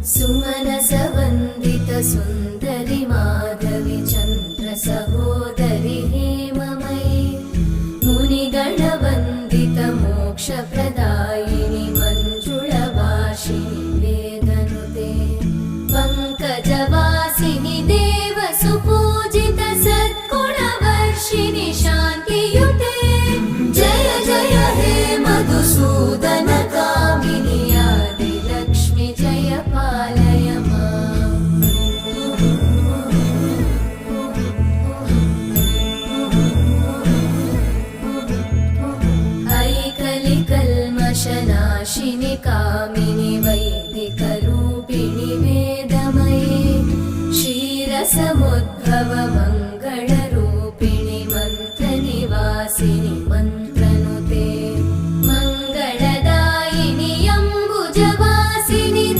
सुमनसवन्दित सुन्दरि माधवि चन्द्र सहोदरि हेममयि मुनिगणवन्दित मोक्षप्रदायिनि मञ्जुळभाषिणि वेदनुते पङ्कजवासिनि देवसुपूजित सद्गुणवर्षिणि शान्तियुते जय जय हे मधुसूदन कामिनि आदिलक्ष्मि जय पालय माम्। ऐकलिकल्मषनाशिनि कामिनि